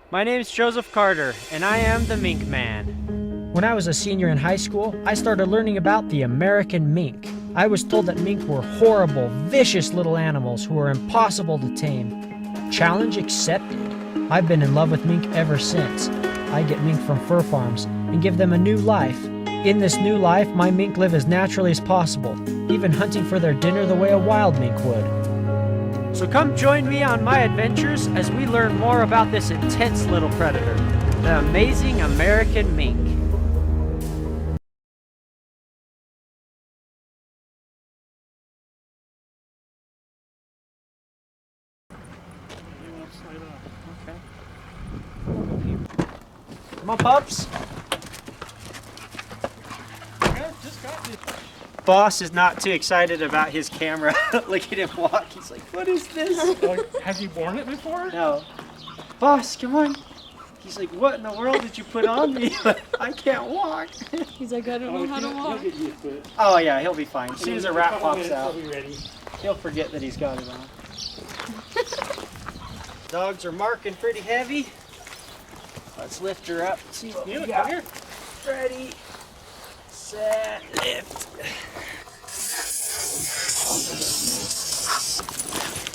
My name is Joseph Carter, and I am the Mink Man. When I was a senior in high school, I started learning about the American mink. I was told that mink were horrible, vicious little animals who were impossible to tame. Challenge accepted. I've been in love with mink ever since. I get mink from fur farms and give them a new life. In this new life, my mink live as naturally as possible, even hunting for their dinner the way a wild mink would. So come join me on my adventures as we learn more about this intense little predator, the amazing American mink. Okay. Come on, pups. Boss is not too excited about his camera. Look at him walk. He's like, what is this? Have you worn it before? No. Boss, come on. He's like, what in the world did you put on me? I can't walk. He's like, I don't know how to walk. He'll get used to it. Oh yeah, he'll be fine. As soon as a rat pops out, He'll be ready. he'll forget that he's got it on. Dogs are marking pretty heavy. Let's lift her up. See what we got. Come here. Ready, set, lift.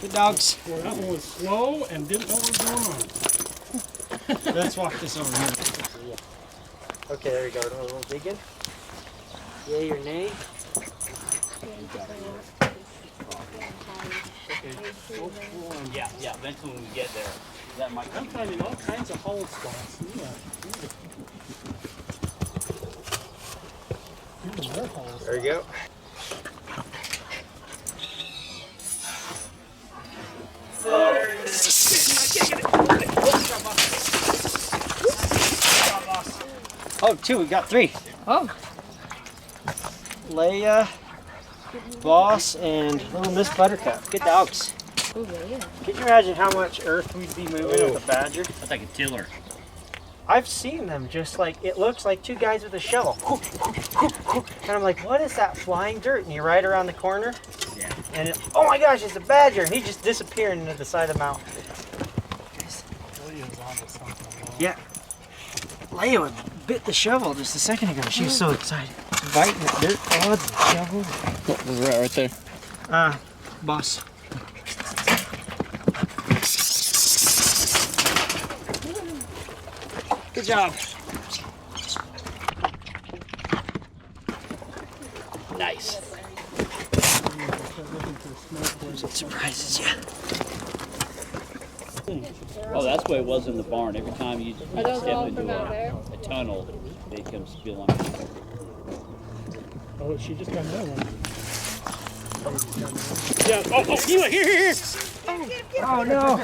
Good dogs. Well, that one was slow and didn't know what was going on. Let's walk this over here. Okay, there we go. A little digging. Yay or nay? Yeah, eventually when we get there. That might I'm finding all kinds of hole spots. There you go. Oh, two. We got three. Oh. Leia, Boss, and little Miss Buttercup. Good dogs. Oh, yeah. Can you imagine how much earth we'd be moving with a badger? That's like a tiller. I've seen them just like, it looks like two guys with a shovel. And I'm like, what is that flying dirt? And you ride around the corner, Yeah. and oh my gosh, it's a badger. And he just disappeared into the side of the mountain. Yeah. Leia bit the shovel just a second ago. She was so excited. Biting the dirt. Oh, the shovel. What was right there? Boss. Good job. Nice. It surprises you. Oh, that's the way it was in the barn. Every time you Are those step all into from out there? a tunnel, they come spilling. Oh, she just got another one. Yeah. Oh, here. Oh no.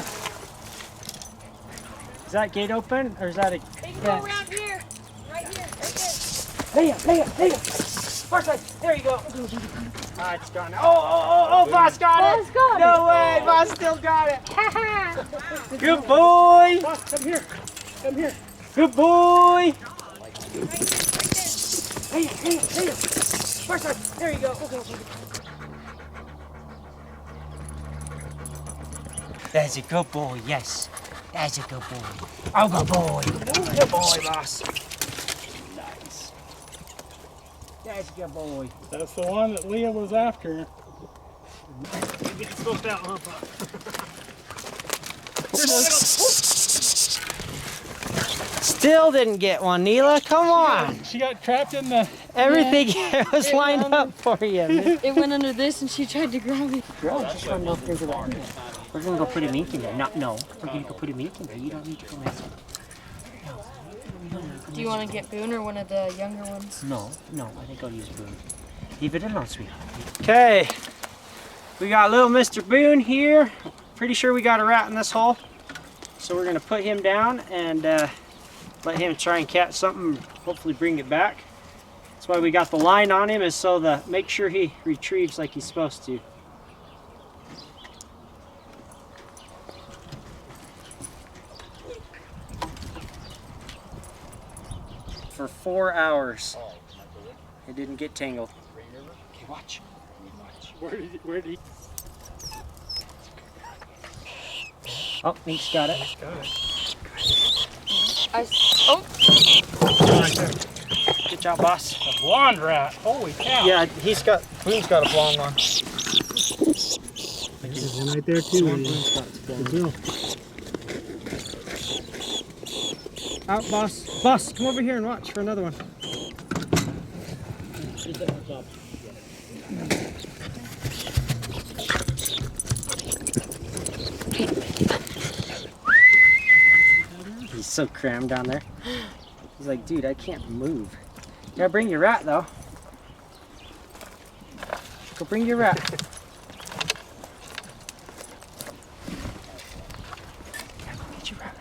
Is that gate open or is that a? They can go around here. Right here. Right there. Leia. Far side. There you go. Ah, it's gone. Oh, Boss got it. Boss got No way, Boss still got it. Good boy. Boss, come here. Good boy. Leia. Far side. There you go. That's a good boy, yes. That's a good boy. Oh, good boy. Good boy, Boss. Nice. That's a good boy. That's the one that Leah was after. You get scoped out, huh, Pop? Still didn't get one, Neela. Come on. She got trapped in the... Everything here was lined up for you. It went under this and she tried to grab it. Girl, just run over into the window. We're gonna go put a mink in there. No, we're gonna go put a mink in there. You don't need to go mess with it. Do you want to get Boone or one of the younger ones? No, I think I'll use Boone. Leave it alone, sweetheart. Okay, we got little Mr. Boone here. Pretty sure we got a rat in this hole. So we're gonna put him down and let him try and catch something, hopefully bring it back. That's why we got the line on him, is so make sure he retrieves like he's supposed to. For 4 hours. It didn't get tangled. Okay, watch. Where did he... Oh, Mink's got it. Oh, Good job, boss. A blonde rat. Holy cow. Yeah, Boone's got a blonde one. There's one right there too. Good deal. Out, boss. Boss, come over here and watch for another one. He's so crammed down there. He's like, dude, I can't move. You gotta bring your rat, though. Go bring your rat. Yeah, go get your rat.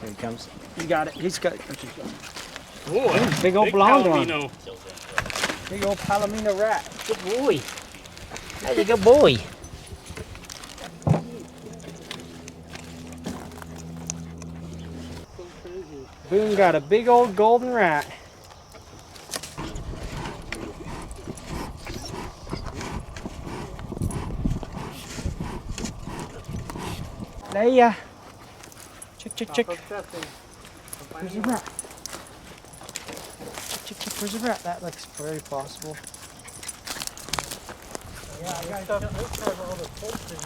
Here he comes. You got it. He's got it. Oh, Big old blonde one. Palomino. Big old Palomino rat. Good boy. That's a good boy. Boone got a big old golden rat. Leia. Chick, chick, chick. Where's the rat? Chick, chick, where's the rat? That looks very possible. Yeah, I got all the poultry.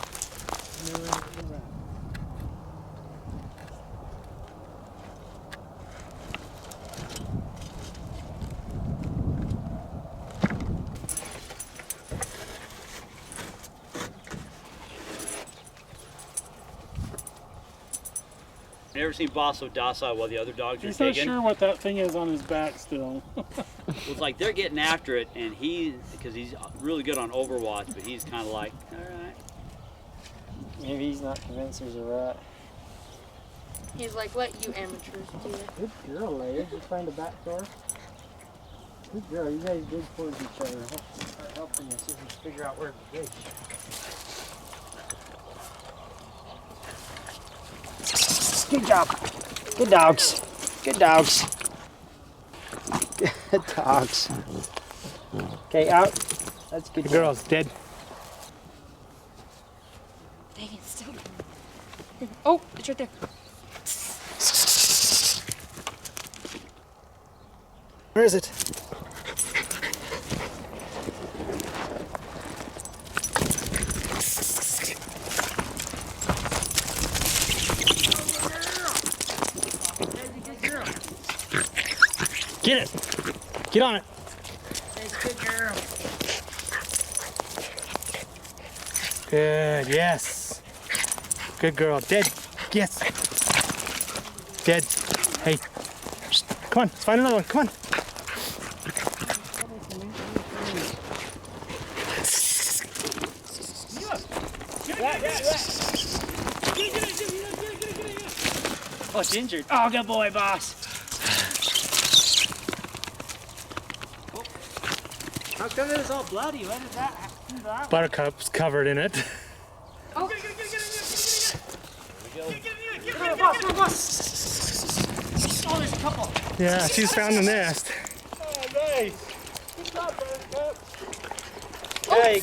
Never seen Boss so docile while the other dogs are He's not digging. sure what that thing is on his back still. It's like they're getting after it, and because he's really good on Overwatch, but he's kind of like, all right. Maybe he's not convinced there's a rat. he's like, let you amateurs do it. Good girl, Leia. You find a back door? Good girl. You guys dig towards each other. Start helping you see if you can figure out where to dig. Good job. Good dogs. Good dogs. Good dogs. Okay, out. That's good. The girl's dead. Dang it, still. Oh, it's right there. Where is it? Get it. Get on it. Good girl. Good, yes. Good girl. Dead. Yes. Dead. Hey. Come on, let's find another one. Come on. Oh, it's injured. Oh, good boy, boss. How come it was all bloody? What is that? Buttercup's covered in it. Oh, Come on, boss. Oh, there's a couple. Yeah, she's found the nest. Oh, nice. Good job, Buttercup. Oh. Hey.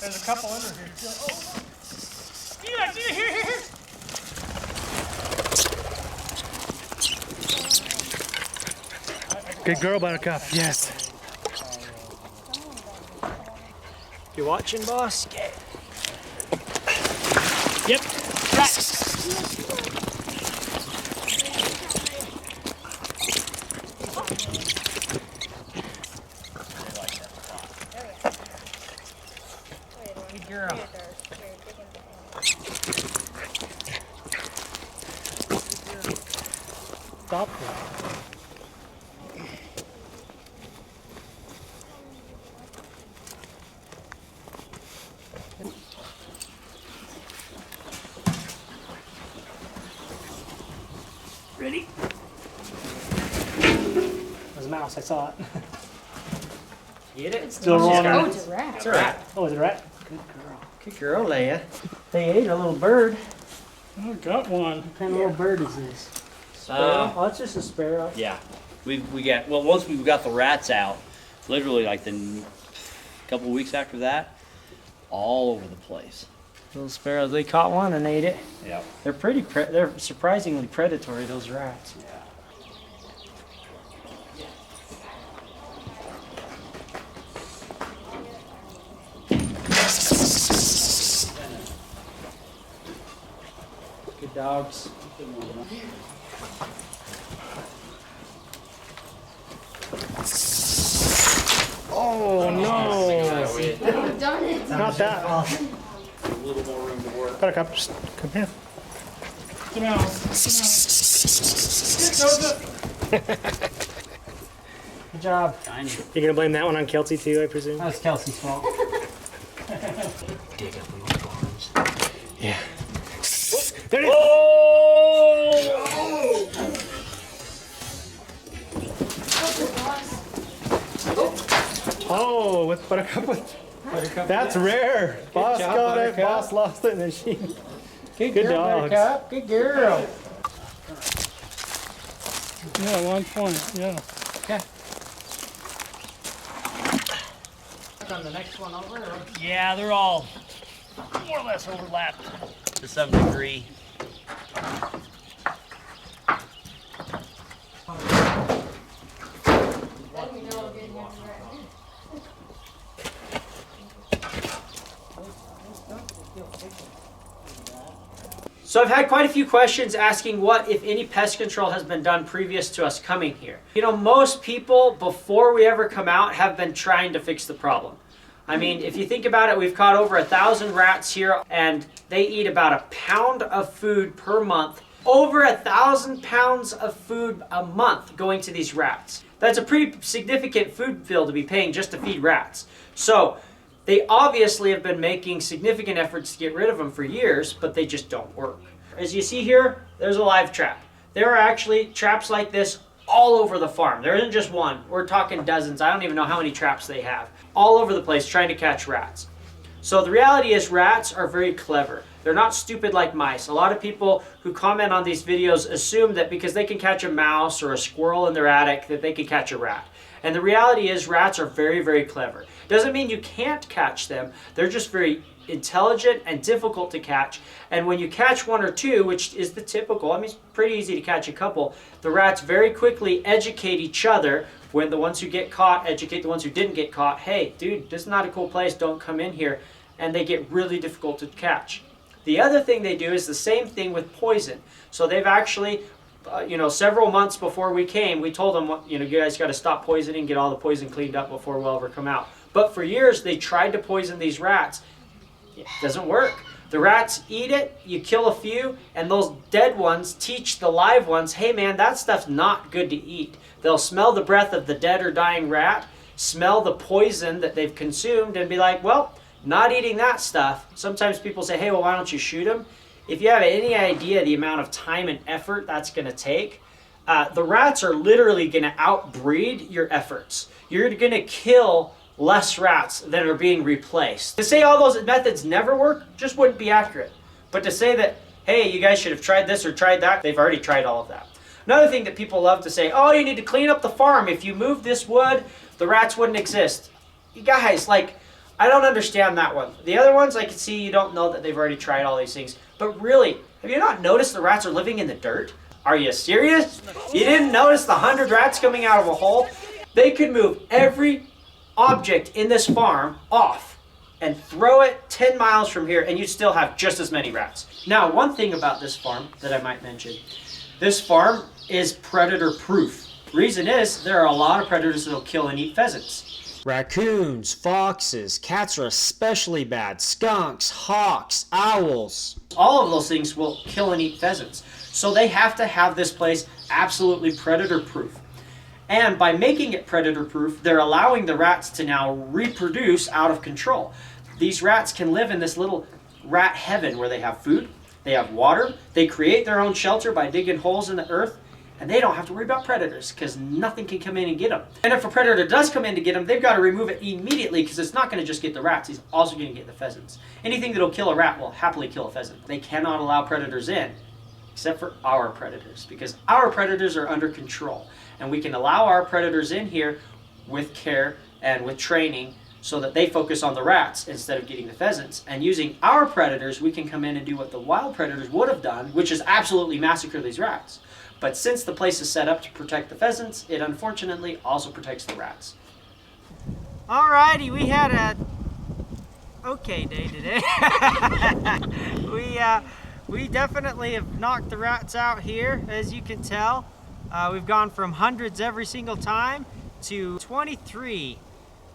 There's a couple under here. Here. Good girl, Buttercup. Yes. You watching, boss? Okay. Yep. Good girl. Stop. Ready? There's a mouse. I saw it. Get it? Still rolling. oh, it's a rat. It's a rat. Oh, is it a rat? Good girl. Good girl, Leia. They ate a little bird. Oh, got one. What kind of little bird is this? Sparrow? Oh, it's just a sparrow. Yeah, we got, well, once we got the rats out, literally like couple weeks after that, all over the place. Little sparrows, they caught one and ate it. Yep. They're surprisingly predatory, those rats. Yeah. Good dogs. Oh no! Done it. Not that. A little more room to work. Buttercup, just come here. Good job. Tiny. You're gonna blame that one on Kelsey too, I presume? That was Kelsey's fault. Dig up in those barns. Yeah. There it is. Oh, with Buttercup. That's rare. Boss job, got it. Buttercup. Boss lost it in the sheet. Good Good girl, dogs. Buttercup. Good girl. Yeah, 1 point, yeah. Okay. On the next one over? Or? Yeah, they're all more or less overlapped to some degree. So I've had quite a few questions asking what, if any, pest control has been done previous to us coming here. You know, most people, before we ever come out, have been trying to fix the problem. I mean, if you think about it, we've caught over 1,000 rats here, and they eat about a pound of food per month. Over 1,000 pounds of food a month going to these rats. That's a pretty significant food bill to be paying just to feed rats. So they obviously have been making significant efforts to get rid of them for years, but they just don't work. As you see here, there's a live trap. There are actually traps like this all over the farm. There isn't just one. We're talking dozens. I don't even know how many traps they have. All over the place trying to catch rats. So the reality is rats are very clever. They're not stupid like mice. A lot of people who comment on these videos assume that because they can catch a mouse or a squirrel in their attic that they can catch a rat. And the reality is rats are very, very clever. Doesn't mean you can't catch them. They're just very intelligent and difficult to catch. And when you catch one or two, which is the typical, I mean, it's pretty easy to catch a couple, the rats very quickly educate each other. When the ones who get caught educate the ones who didn't get caught. Hey, dude, this is not a cool place. Don't come in here. And they get really difficult to catch. The other thing they do is the same thing with poison. So they've actually, several months before we came, we told them, you guys got to stop poisoning, get all the poison cleaned up before we'll ever come out. But for years, they tried to poison these rats. It doesn't work. The rats eat it, you kill a few, and those dead ones teach the live ones, hey man, that stuff's not good to eat. They'll smell the breath of the dead or dying rat, smell the poison that they've consumed, and be like, well, not eating that stuff. Sometimes people say, hey, well, why don't you shoot them? If you have any idea the amount of time and effort that's going to take, the rats are literally going to outbreed your efforts. You're going to kill less rats than are being replaced. To say all those methods never work just wouldn't be accurate. But to say that, hey, you guys should have tried this or tried that, they've already tried all of that. Another thing that people love to say, oh, you need to clean up the farm. If you move this wood, the rats wouldn't exist. You guys, I don't understand that one. The other ones, I can see you don't know that they've already tried all these things. But really, have you not noticed the rats are living in the dirt? Are you serious? You didn't notice the 100 rats coming out of a hole? They could move every object in this farm off and throw it 10 miles from here, and you'd still have just as many rats. Now, one thing about this farm that I might mention, this farm is predator proof. Reason is, there are a lot of predators that'll kill and eat pheasants. Raccoons, foxes, cats are especially bad. Skunks, hawks, owls. All of those things will kill and eat pheasants. So they have to have this place absolutely predator proof. And by making it predator proof, they're allowing the rats to now reproduce out of control. These rats can live in this little rat heaven where they have food, they have water, they create their own shelter by digging holes in the earth, and they don't have to worry about predators because nothing can come in and get them. And if a predator does come in to get them, they've got to remove it immediately because it's not going to just get the rats, he's also going to get the pheasants. Anything that'll kill a rat will happily kill a pheasant. They cannot allow predators in, except for our predators, because our predators are under control. And we can allow our predators in here with care and with training so that they focus on the rats instead of getting the pheasants. And using our predators, we can come in and do what the wild predators would have done, which is absolutely massacre these rats. But since the place is set up to protect the pheasants, it unfortunately also protects the rats. Alrighty, we had a okay day today. We definitely have knocked the rats out here, as you can tell. We've gone from hundreds every single time to 23,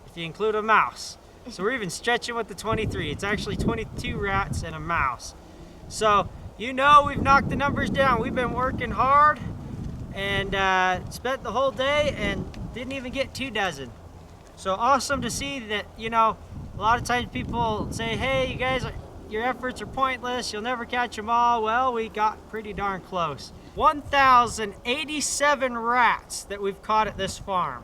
if you include a mouse. So we're even stretching with the 23. It's actually 22 rats and a mouse. So, you know, we've knocked the numbers down. We've been working hard and spent the whole day and didn't even get 2 dozen. So awesome to see that, you know, a lot of times people say, hey, you guys, your efforts are pointless. You'll never catch them all. Well, we got pretty darn close. 1,087 rats that we've caught at this farm.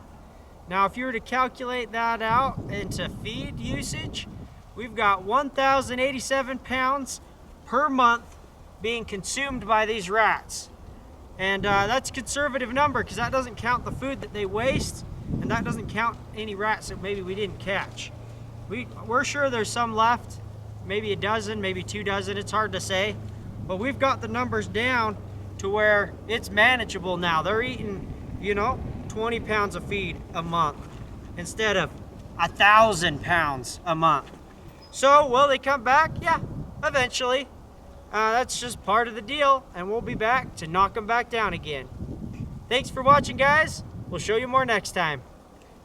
Now, if you were to calculate that out into feed usage, we've got 1,087 pounds per month being consumed by these rats. And that's a conservative number because that doesn't count the food that they waste, and that doesn't count any rats that maybe we didn't catch. We're sure there's some left, maybe a dozen, maybe 2 dozen, it's hard to say. But we've got the numbers down to where it's manageable now. They're eating, you know, 20 pounds of feed a month instead of 1,000 pounds a month. So will they come back? Yeah, eventually. That's just part of the deal, and we'll be back to knock them back down again. Thanks for watching, guys. We'll show you more next time.